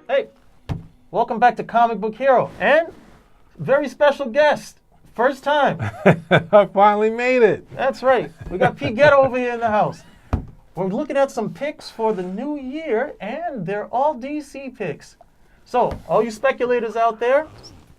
Hey, welcome back to Comic Book Hero, and very special guest, first time. I finally made it. That's right. We got Pete Ghetto over here in the house. We're looking at some picks for the new year, and they're all DC picks. So, all you speculators out there,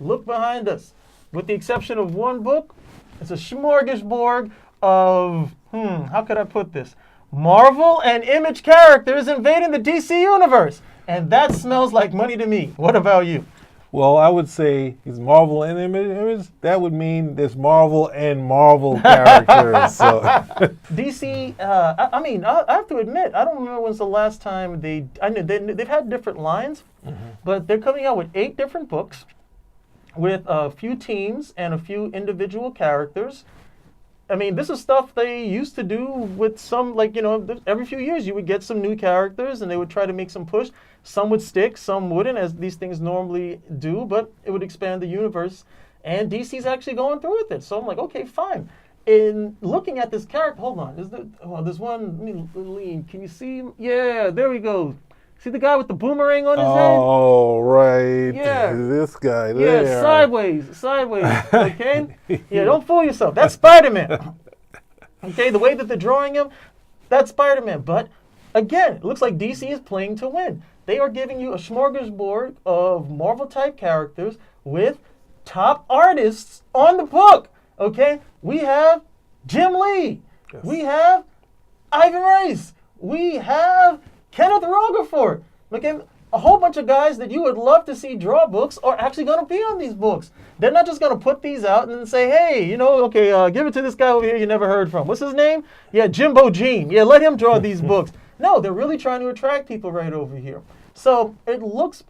look behind us. With the exception of one book, it's a smorgasbord of, how could I put this? Marvel and Image characters invading the DC universe. And that smells like money to me. What about you? Well, I would say it's Marvel and Image. That would mean there's Marvel and Marvel characters. So. DC, I have to admit, I don't remember when's the last time they've had different lines, but they're coming out with 8 different books with a few teams and a few individual characters. I mean, this is stuff they used to do with some, every few years you would get some new characters and they would try to make some push. Some would stick, some wouldn't, as these things normally do, but it would expand the universe. And DC's actually going through with it. So I'm like, okay, fine. In looking at this character, hold on. There's one, let me lean. Can you see him? Yeah, there we go. See the guy with the boomerang on his head? Oh, right. Yeah. This guy there. Yeah, sideways, okay? Yeah, don't fool yourself. That's Spider-Man. Okay, the way that they're drawing him, that's Spider-Man. But again, it looks like DC is playing to win. They are giving you a smorgasbord of Marvel-type characters with top artists on the book. Okay, we have Jim Lee. Yes. We have Ivan Reis. We have Kenneth Rogafort. Okay, a whole bunch of guys that you would love to see draw books are actually going to be on these books. They're not just going to put these out and then say, hey, give it to this guy over here you never heard from. What's his name? Yeah, Jimbo Jean. Yeah, let him draw these books. No, they're really trying to attract people right over here. So it looks,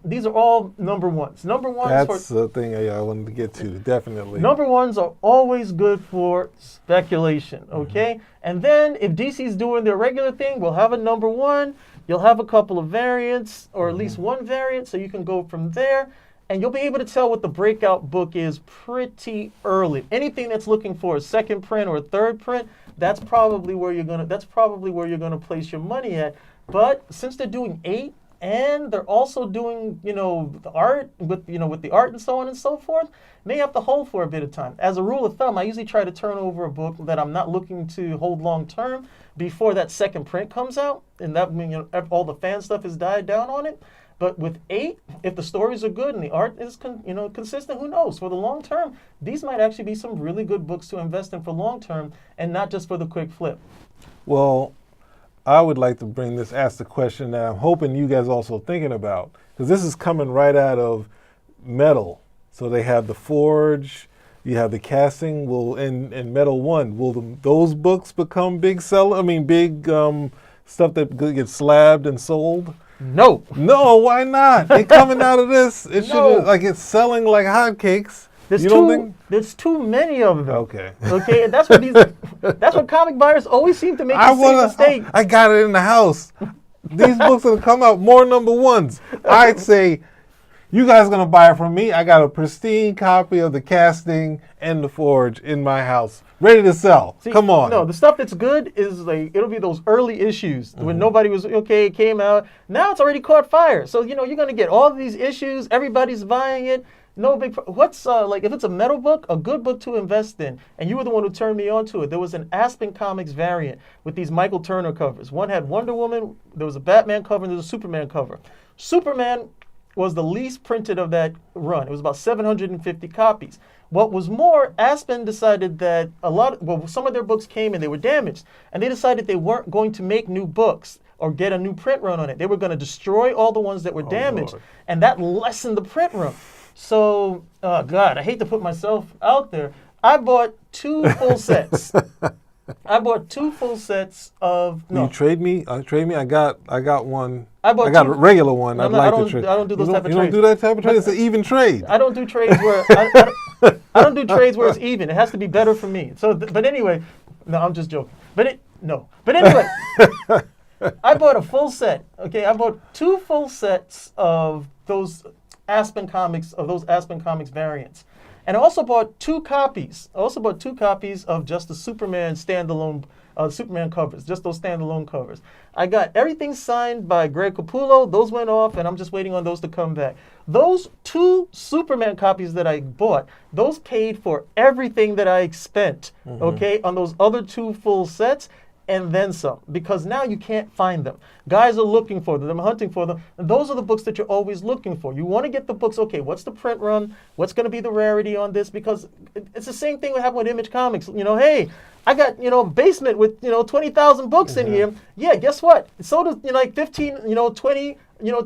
these are all number ones. Number ones. That's the thing I wanted to get to, definitely. Number ones are always good for speculation, okay? And then if DC's doing their regular thing, we'll have a number one. You'll have a couple of variants, or at least one variant, so you can go from there. And you'll be able to tell what the breakout book is pretty early. Anything that's looking for a second print or a third print, that's probably where you're gonna place your money at. But since they're doing 8 and they're also doing, the art with the art and so on and so forth, may have to hold for a bit of time. As a rule of thumb, I usually try to turn over a book that I'm not looking to hold long term before that second print comes out, and that all the fan stuff has died down on it. But with 8, if the stories are good and the art is consistent, who knows? For the long term, these might actually be some really good books to invest in for long term and not just for the quick flip. Well, I would like to ask the question that I'm hoping you guys also thinking about, because this is coming right out of Metal. So they have the Forge, you have the casting. In Metal 1, will those books become big stuff that gets slabbed and sold? No. No, why not? They're coming out of this. It should it's selling like hotcakes. There's too many of them. Okay. Okay, and that's what comic buyers always seem to make the same mistake. I got it in the house. These books will come out more number ones. I'd say, you guys are gonna buy it from me. I got a pristine copy of the casting and the Forge in my house, ready to sell. See, come on. No, the stuff that's good is it'll be those early issues when nobody was it came out. Now it's already caught fire. So you're gonna get all of these issues. Everybody's buying it. No big. What's if it's a Metal book, a good book to invest in, and you were the one who turned me on to it. There was an Aspen Comics variant with these Michael Turner covers. One had Wonder Woman. There was a Batman cover and there was a Superman cover. Superman was the least printed of that run. It was about 750 copies. What was more, Aspen decided that some of their books came and they were damaged, and they decided they weren't going to make new books or get a new print run on it. They were going to destroy all the ones that were damaged, and that lessened the print run. So, God, I hate to put myself out there. I bought 2 full sets. I bought 2 full sets of. No. You trade me? Trade me? I got one. I got a regular one. No, I'd like to trade. I don't do those type of trades. You don't do that type of trade? It's an even trade. I don't do trades where I don't do trades where it's even. It has to be better for me. So, but anyway, no, I'm just joking. But anyway, I bought a full set. Okay, I bought 2 full sets of those Aspen Comics, of those Aspen Comics variants. And I also bought 2 copies. Of just the Superman standalone, Superman covers, just those standalone covers. I got everything signed by Greg Capullo. Those went off, and I'm just waiting on those to come back. Those 2 Superman copies that I bought, those paid for everything that I spent, okay, on those other 2 full sets, and then some, because now you can't find them. Guys are looking for them, they're hunting for them, and those are the books that you're always looking for. You want to get the books, okay, what's the print run? What's going to be the rarity on this? Because it's the same thing that happened with Image Comics. Hey, I got, basement with, 20,000 books in here. Yeah, guess what? So does, like 15, 20,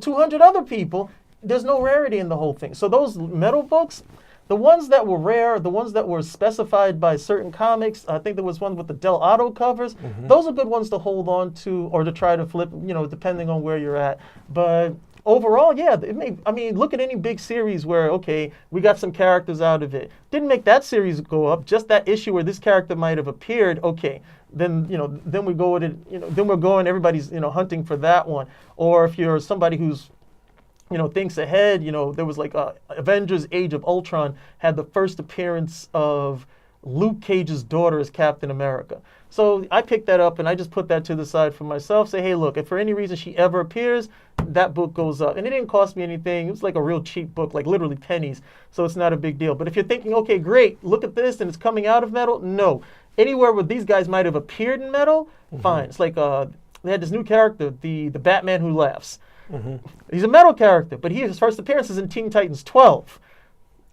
200 other people. There's no rarity in the whole thing. So those metal books, the ones that were rare, the ones that were specified by certain comics, I think there was one with the Del Auto covers. Those are good ones to hold on to or to try to flip, depending on where you're at. But overall, yeah, look at any big series where, okay, we got some characters out of it. Didn't make that series go up, just that issue where this character might have appeared, okay. Then, then we go with it, then we're going, everybody's, hunting for that one. Or if you're somebody who's, thinks ahead, there was like Avengers Age of Ultron had the first appearance of Luke Cage's daughter as Captain America. So I picked that up and I just put that to the side for myself. Say, hey, look, if for any reason she ever appears, that book goes up. And it didn't cost me anything. It was like a real cheap book, like literally pennies. So it's not a big deal. But if you're thinking, okay, great, look at this and it's coming out of metal, no. Anywhere where these guys might have appeared in metal, fine. It's like they had this new character, the Batman Who Laughs. He's a metal character, but his first appearance is in Teen Titans 12.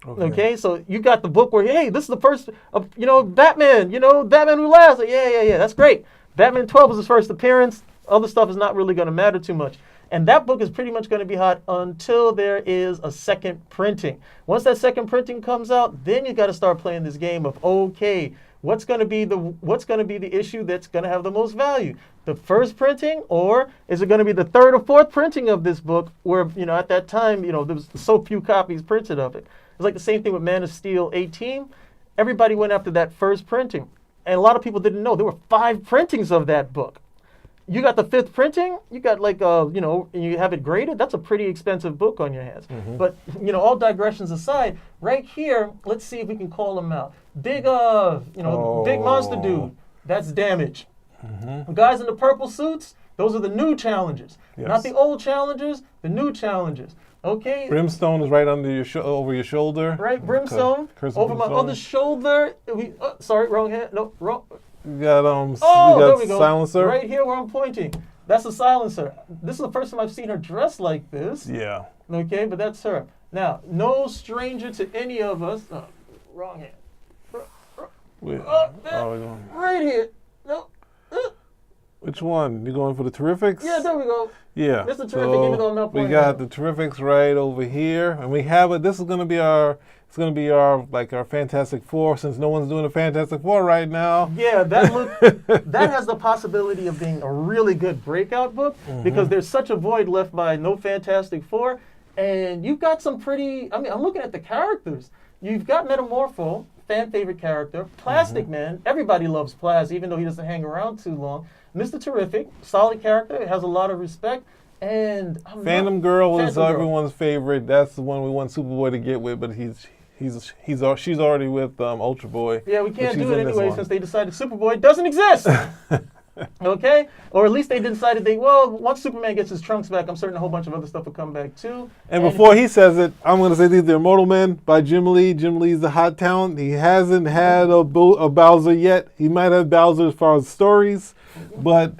Okay, so you got the book where, hey, this is the first, Batman, Batman Who Laughs. Yeah, that's great. Batman 12 was his first appearance. Other stuff is not really going to matter too much. And that book is pretty much going to be hot until there is a second printing. Once that second printing comes out, then you got to start playing this game of, okay, what's going to be the issue that's going to have the most value? The first printing, or is it going to be the 3rd or 4th printing of this book where, at that time, there was so few copies printed of it. It's like the same thing with Man of Steel 18. Everybody went after that first printing. And a lot of people didn't know there were 5 printings of that book. You got the 5th printing, you got like, and you have it graded, that's a pretty expensive book on your hands. But, all digressions aside, right here, let's see if we can call them out. Big monster dude, that's Damage. The guys in the purple suits, those are the new challengers. Yes. Not the old challengers, the new challengers. Okay. Brimstone is right under your over your shoulder. Right, Brimstone. Over my other shoulder. Sorry, wrong hand. No, wrong. You got there we go. Silencer. Right here where I'm pointing. That's a Silencer. This is the first time I've seen her dressed like this. Yeah. Okay, but that's her. Now, no stranger to any of us. Wrong hand. Right here. No. Which one? You going for the Terrifics? Yeah, there we go. Yeah. This is the Terrific, even though I'm not pointing. We got the Terrifics right over here, and we have it. This is going to be our. It's going to be our Fantastic Four, since no one's doing a Fantastic Four right now. Yeah, that has the possibility of being a really good breakout book because there's such a void left by no Fantastic Four, and you've got some pretty. I'm looking at the characters. You've got Metamorpho, fan favorite character. Plastic Man, everybody loves Plaz, even though he doesn't hang around too long. Mr. Terrific, solid character, has a lot of respect. And Phantom Girl is everyone's favorite. That's the one we want Superboy to get with, but she's already with Ultra Boy. Yeah, we can't do it anyway since they decided Superboy doesn't exist. Okay? Or at least they decided once Superman gets his trunks back, I'm certain a whole bunch of other stuff will come back too. And before he says it, I'm going to say these are Immortal Men by Jim Lee. Jim Lee's the hot talent. He hasn't had a Bowser yet. He might have Bowser as far as stories, but...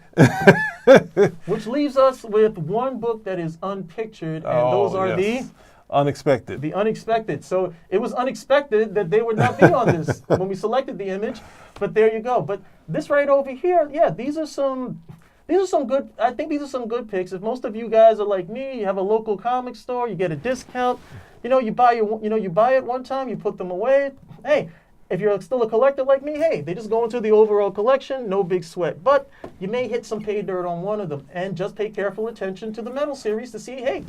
Which leaves us with one book that is unpictured, and those are the Unexpected. The Unexpected. So it was unexpected that they would not be on this when we selected the image, but there you go. But this right over here, yeah, these are some good. I think these are some good picks. If most of you guys are like me, you have a local comic store, you get a discount. You buy it one time, you put them away. Hey. If you're still a collector like me, hey, they just go into the overall collection, no big sweat. But you may hit some pay dirt on one of them, and just pay careful attention to the metal series to see, hey,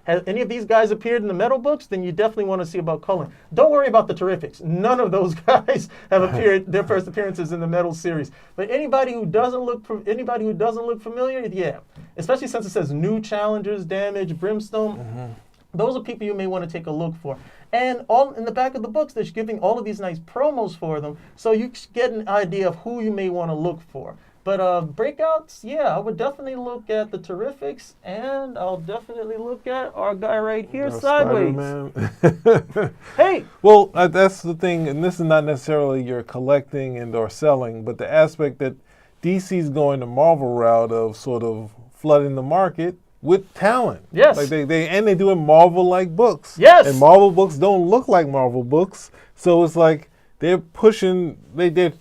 has any of these guys appeared in the metal books? Then you definitely want to see about coloring. Don't worry about the Terrifics. None of those guys have appeared their first appearances in the metal series. But anybody who doesn't look familiar, yeah, especially since it says new challengers, Damage, Brimstone. Those are people you may want to take a look for. And all in the back of the books, they're giving all of these nice promos for them, so you get an idea of who you may want to look for. But breakouts, yeah, I would definitely look at the Terrifics, and I'll definitely look at our guy right here, Sideways. Spider-Man. Hey, Well, that's the thing, and this is not necessarily your collecting and or selling, but the aspect that DC's going the Marvel route of sort of flooding the market with talent. Yes. Like they doing Marvel-like books. Yes. And Marvel books don't look like Marvel books, so it's like they're pushing. They're.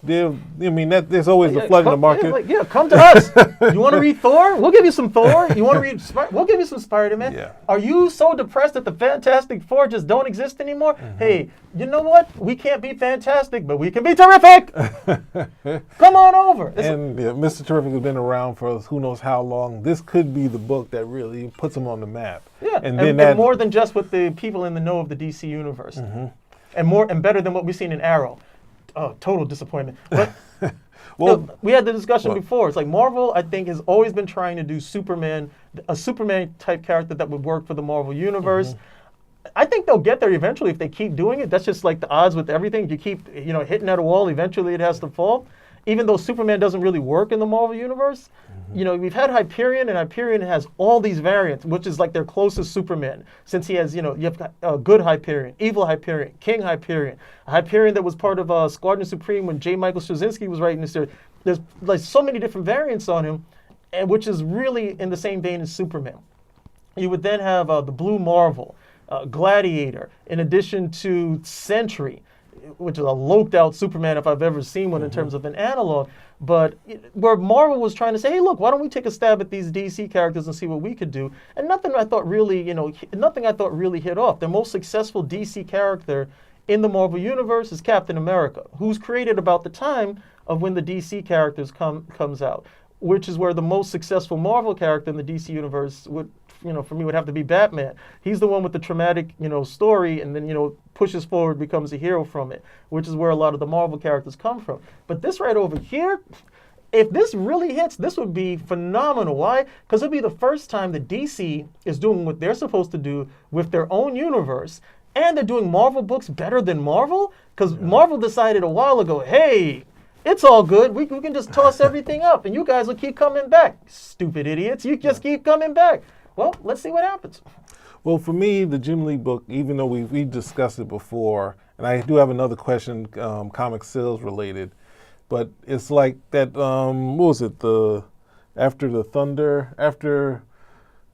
I mean, there's always the flooding the market. Yeah, come to us. You want to read Thor? We'll give you some Thor. You want to read? We'll give you some Spider-Man. Yeah. Are you so depressed that the Fantastic Four just don't exist anymore? Hey, you know what? We can't be fantastic, but we can be terrific. Come on over. And Mr. Terrific has been around for who knows how long. This could be the book that really puts him on the map. Yeah, and more than just with the people in the know of the DC universe, and better than what we've seen in Arrow. Oh, total disappointment. But Well, we had the discussion before. It's like Marvel, I think, has always been trying to do a Superman type character that would work for the Marvel universe. I think they'll get there eventually if they keep doing it. That's just like the odds with everything. If you keep, hitting at a wall, eventually it has to fall. Even though Superman doesn't really work in the Marvel universe, we've had Hyperion, and Hyperion has all these variants, which is like their closest Superman. Since he has, you have got good Hyperion, evil Hyperion, King Hyperion, a Hyperion that was part of Squadron Supreme when J. Michael Straczynski was writing this series. There's like so many different variants on him, and which is really in the same vein as Superman. You would then have the Blue Marvel, Gladiator, in addition to Sentry, which is a loped out Superman if I've ever seen one in terms of an analog. But where Marvel was trying to say, hey, look, why don't we take a stab at these DC characters and see what we could do? And nothing I thought really hit off. The most successful DC character in the Marvel universe is Captain America, who's created about the time of when the DC characters comes out, which is where the most successful Marvel character in the DC universe would, for me, would have to be Batman. He's the one with the traumatic, story, and then, pushes forward, becomes a hero from it, which is where a lot of the Marvel characters come from. But this right over here, if this really hits, this would be phenomenal. Why? Because it'll be the first time that DC is doing what they're supposed to do with their own universe, and they're doing Marvel books better than Marvel, because Marvel decided a while ago, hey, it's all good. We can just toss everything up, and you guys will keep coming back. Stupid idiots. You just keep coming back. Well, let's see what happens. Well, for me, the Jim Lee book, even though we discussed it before, and I do have another question, comic sales related, but it's like that, what was it, after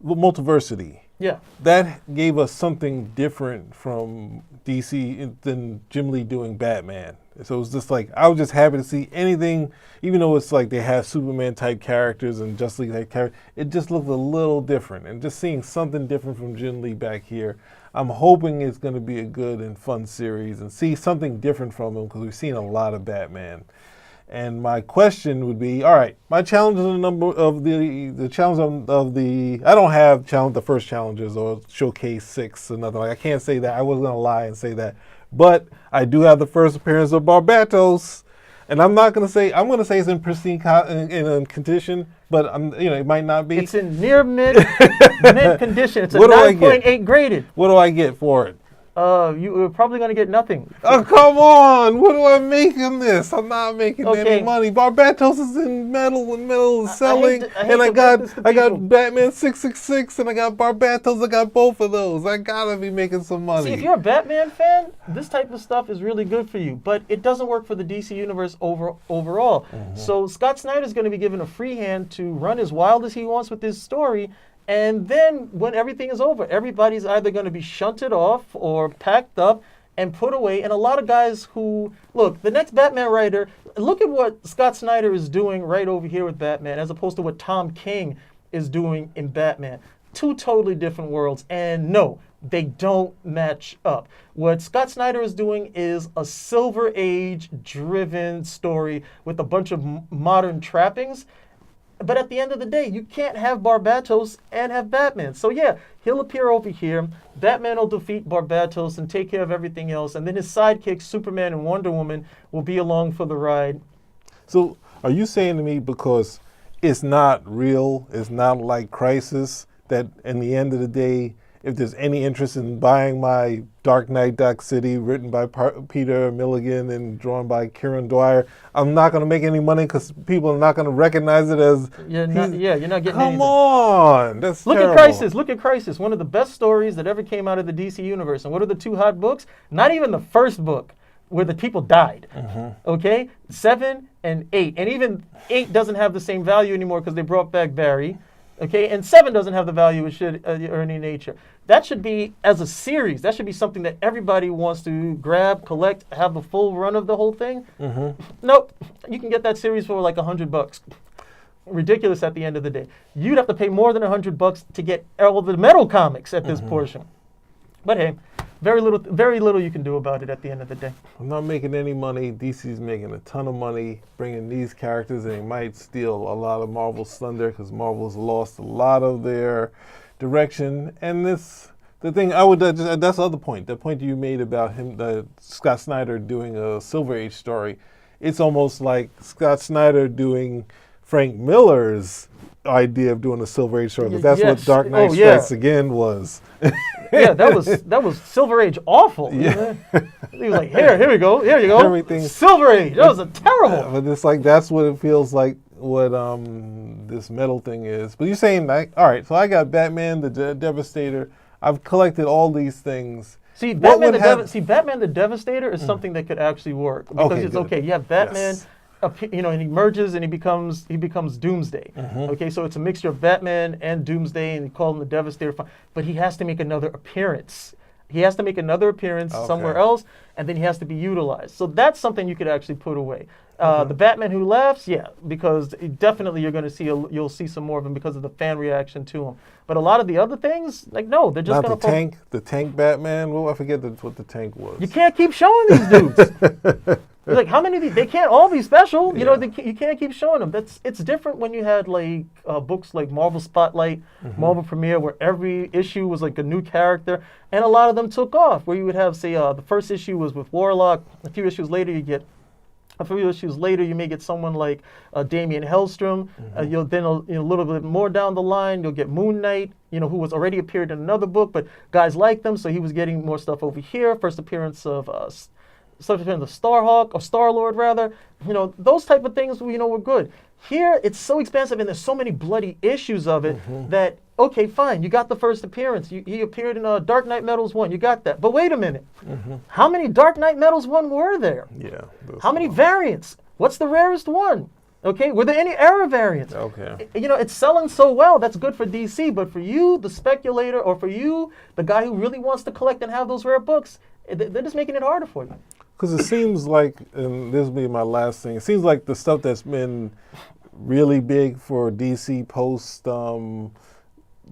Multiversity. Yeah. That gave us something different from DC than Jim Lee doing Batman. So it was just like, I was just happy to see anything, even though it's like they have Superman type characters and Justice League type characters, it just looked a little different. And just seeing something different from Jim Lee back here, I'm hoping it's going to be a good and fun series and see something different from him, because we've seen a lot of Batman. And my question would be, all right, my challenge is a number of the challenge of the, I don't have the first challenges or showcase 6 or nothing. Like, I can't say that. I wasn't going to lie and say that. But I do have the first appearance of Barbatos. And I'm not going to say, I'm going to say it's in pristine condition, but it might not be. It's in near mint condition. It's a 9.8 graded. What do I get for it? You're probably going to get nothing. Oh, come on. What do I make in this? I'm not making any money. Barbatos is in metal and metal is selling. I got Batman 666 and I got Barbatos. I got both of those. I got to be making some money. See, if you're a Batman fan, this type of stuff is really good for you. But it doesn't work for the DC Universe overall. So Scott Snyder's going to be given a free hand to run as wild as he wants with this story. And then when everything is over, everybody's either going to be shunted off or packed up and put away. And a lot of guys who, look, the next Batman writer, look at what Scott Snyder is doing right over here with Batman as opposed to what Tom King is doing in Batman. Two totally different worlds. And no, they don't match up. What Scott Snyder is doing is a Silver Age driven story with a bunch of modern trappings. But at the end of the day, you can't have Barbatos and have Batman. So yeah, he'll appear over here. Batman will defeat Barbatos and take care of everything else. And then his sidekicks, Superman and Wonder Woman, will be along for the ride. So are you saying to me, because it's not real, it's not like Crisis, that in the end of the day, if there's any interest in buying my Dark Knight Doc City, written by Peter Milligan and drawn by Kieran Dwyer, I'm not going to make any money because people are not going to recognize it as. You're not getting Come anything. on, that's Look terrible. at Crisis. Look at Crisis. One of the best stories that ever came out of the DC universe. And what are the two hot books? Not even the first book, where the people died. Okay, 7 and 8, and even 8 doesn't have the same value anymore because they brought back Barry. Okay, and 7 doesn't have the value it should or any nature. That should be, as a series, that should be something that everybody wants to grab, collect, have the full run of the whole thing. Nope, you can get that series for like $100. Ridiculous at the end of the day. You'd have to pay more than $100 to get all the Metal comics at this portion. But hey, very little you can do about it at the end of the day. I'm not making any money. DC's making a ton of money bringing these characters, and they might steal a lot of Marvel's thunder because Marvel's lost a lot of their direction. And that's the the other point. The point you made about Scott Snyder doing a Silver Age story. It's almost like Scott Snyder doing Frank Miller's idea of doing a Silver Age story, because that's what Dark Knight Strikes Again was. Yeah, that was Silver Age awful. Yeah. He was like, here we go, here you go. Everything. Silver Age. That was a terrible. But it's like that's what it feels like. What this metal thing is. But you're saying like, all right, so I got Batman the Devastator. I've collected all these things. See, Batman the Devastator is something that could actually work because Okay, it's good. okay. You have Batman. Yes. And he merges and he becomes Doomsday. Okay, so it's a mixture of Batman and Doomsday, and they call him the Devastator. But he has to make another appearance. He has to make another appearance somewhere else, and then he has to be utilized. So that's something you could actually put away. The Batman Who Laughs, because definitely you'll see some more of him because of the fan reaction to him. But a lot of the other things, like no, they're just Not going to the tank Batman. Well, I forget what the tank was. You can't keep showing these dudes. Like, how many of these? They can't all be special. You know, you can't keep showing them. It's different when you had like books like Marvel Spotlight, Marvel Premiere, where every issue was like a new character, and a lot of them took off. Where you would have, say, the first issue was with Warlock. A few issues later, you may get someone like Damian Hellstrom. You'll then a little bit more down the line, you'll get Moon Knight, who was already appeared in another book, but guys liked them, so he was getting more stuff over here. First appearance of Starhawk or Star-Lord rather. Those type of things were good. Here it's so expensive and there's so many bloody issues of it that okay, fine, you got the first appearance. He appeared in Dark Knight Metals 1. You got that. But wait a minute. How many Dark Knight Metals 1 were there? Yeah. How many variants? What's the rarest one? Okay, were there any error variants? Okay. It's selling so well, that's good for DC, but for you, the speculator, or for you, the guy who really wants to collect and have those rare books, they're just making it harder for you. Because it seems like, and this will be my last thing, it seems like the stuff that's been really big for DC post,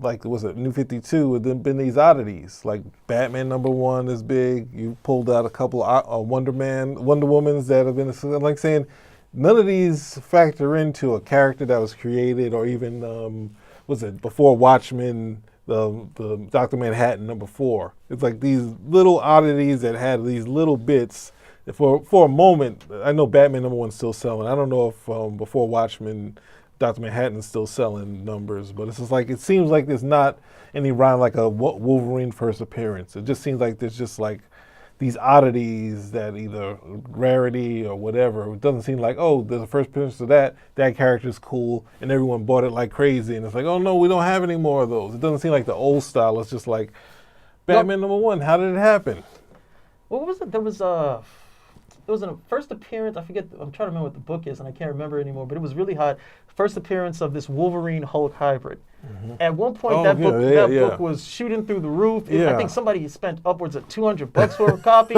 like, was it New 52, have been these oddities. Like Batman #1 is big. You pulled out a couple of Wonder Womans that have been, like saying, none of these factor into a character that was created, or even, was it before Watchmen, the Dr. Manhattan #4. It's like these little oddities that had these little bits. For a moment, I know Batman #1's still selling. I don't know if before Watchmen, Dr. Manhattan's still selling numbers, but it's just like, it seems like there's not any rhyme like a Wolverine first appearance. It just seems like there's just like these oddities that either rarity or whatever. It doesn't seem like, oh, there's a first appearance of that character's cool, and everyone bought it like crazy, and it's like, oh no, we don't have any more of those. It doesn't seem like the old style. It's just like Batman #1. How did it happen? What was it? There was a first appearance. I forget. I'm trying to remember what the book is, and I can't remember anymore. But it was really hot. First appearance of this Wolverine Hulk hybrid. At one point, that book was shooting through the roof. I think somebody spent upwards of $200 for a copy.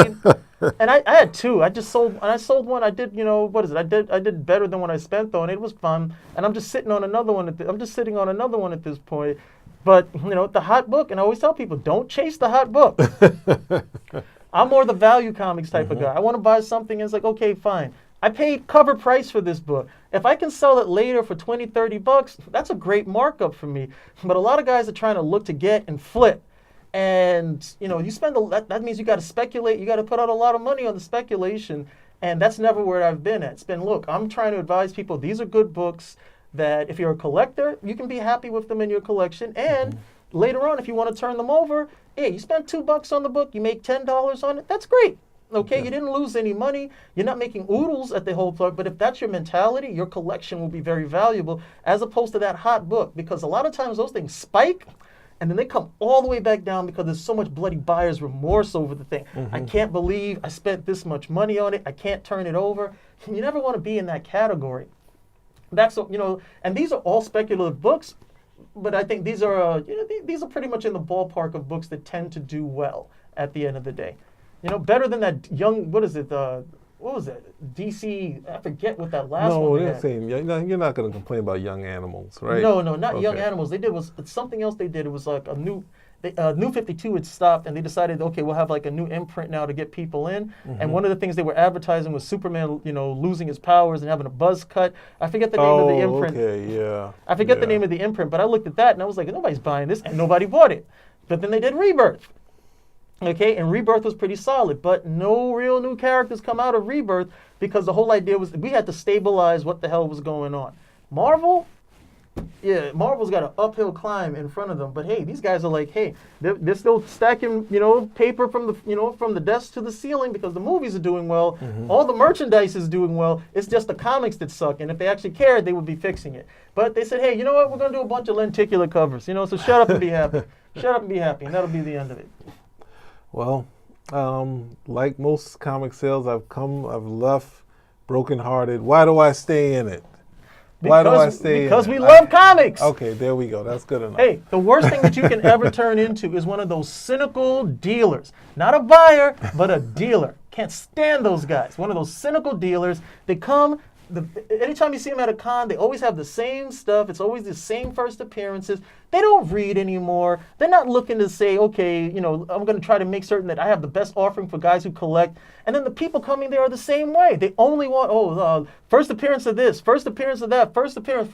And I had two. I sold one. I did, what is it? I did better than what I spent though, and it was fun. And I'm just sitting on another one. I'm just sitting on another one at this point. But the hot book, and I always tell people, don't chase the hot book. I'm more the value comics type of guy. I want to buy something, and it's like, okay, fine. I paid cover price for this book. If I can sell it later for $20, $30, that's a great markup for me. But a lot of guys are trying to look to get and flip. And, you spend that means you got to speculate. You got to put out a lot of money on the speculation. And that's never where I've been at. It's been, look, I'm trying to advise people, these are good books that if you're a collector, you can be happy with them in your collection. And later on, if you want to turn them over, hey, you spent $2 on the book, you make $10 on it, that's great. Okay, you didn't lose any money. You're not making oodles at the whole part. But if that's your mentality, your collection will be very valuable as opposed to that hot book. Because a lot of times those things spike and then they come all the way back down because there's so much bloody buyer's remorse over the thing. I can't believe I spent this much money on it. I can't turn it over. You never want to be in that category. That's, and these are all speculative books. But I think these are, these are pretty much in the ballpark of books that tend to do well at the end of the day. Better than that young, what is it? What was it? DC, I forget what that last one No, was. they're saying, you're not going to complain about young animals, right? No, not Young Animals. They did it's something else they did. It was like a new 52 had stopped and they decided, okay, we'll have like a new imprint now to get people in. And one of the things they were advertising was Superman, losing his powers and having a buzz cut. I forget the name of the imprint. Okay, yeah. I forget the name of the imprint, but I looked at that and I was like, nobody's buying this, and nobody bought it. But then they did Rebirth. Okay, and Rebirth was pretty solid, but no real new characters come out of Rebirth because the whole idea was we had to stabilize what the hell was going on. Marvel's got an uphill climb in front of them, but hey, these guys are like, hey, they're still stacking, paper from the, from the desk to the ceiling because the movies are doing well. All the merchandise is doing well. It's just the comics that suck, and if they actually cared, they would be fixing it. But they said, hey, you know what? We're gonna do a bunch of lenticular covers, so shut up and be happy. Shut up and be happy, and that'll be the end of it. Well, like most comic sales, I've left brokenhearted. Why do I stay in it? Why do I stay in it? Because we love comics. Okay, there we go. That's good enough. Hey, the worst thing that you can ever turn into is one of those cynical dealers. Not a buyer, but a dealer. Can't stand those guys. One of those cynical dealers. They come. Anytime you see them at a con, they always have the same stuff. It's always the same first appearances. They don't read anymore. They're not looking to say, okay, I'm going to try to make certain that I have the best offering for guys who collect. And then the people coming there are the same way. They only want, first appearance of this, first appearance of that, first appearance.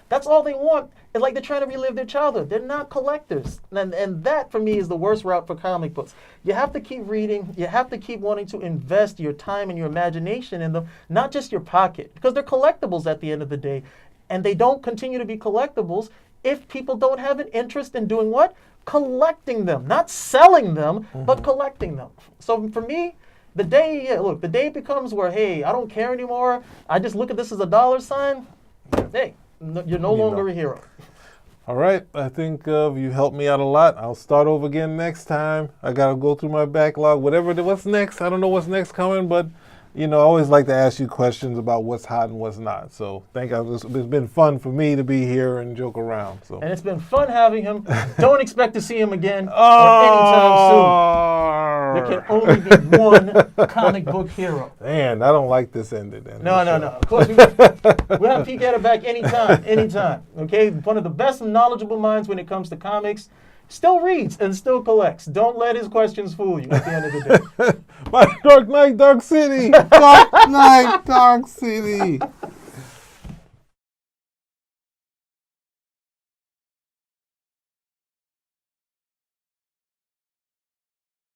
That's all they want. It's like they're trying to relive their childhood. They're not collectors. And that, for me, is the worst route for comic books. You have to keep reading. You have to keep wanting to invest your time and your imagination in them, not just your pocket, because they're collectibles at the end of the day. And they don't continue to be collectibles if people don't have an interest in doing what? Collecting them. Not selling them, but collecting them. So for me, the day becomes where, hey, I don't care anymore. I just look at this as a dollar sign. Hey, you're no longer a hero. All right. I think you helped me out a lot. I'll start over again next time. I got to go through my backlog. What's next? I don't know what's next coming, but I always like to ask you questions about what's hot and what's not. So it's been fun for me to be here and joke around. So. And it's been fun having him. Don't expect to see him again or anytime soon. There can only be one comic book hero. Man, I don't like this ending. No. Of course, we'll have Pete Gatter back anytime. Okay? One of the best knowledgeable minds when it comes to comics. Still reads and still collects. Don't let his questions fool you at the end of the day. My Dark Knight, Dark City. Dark Knight, Dark City.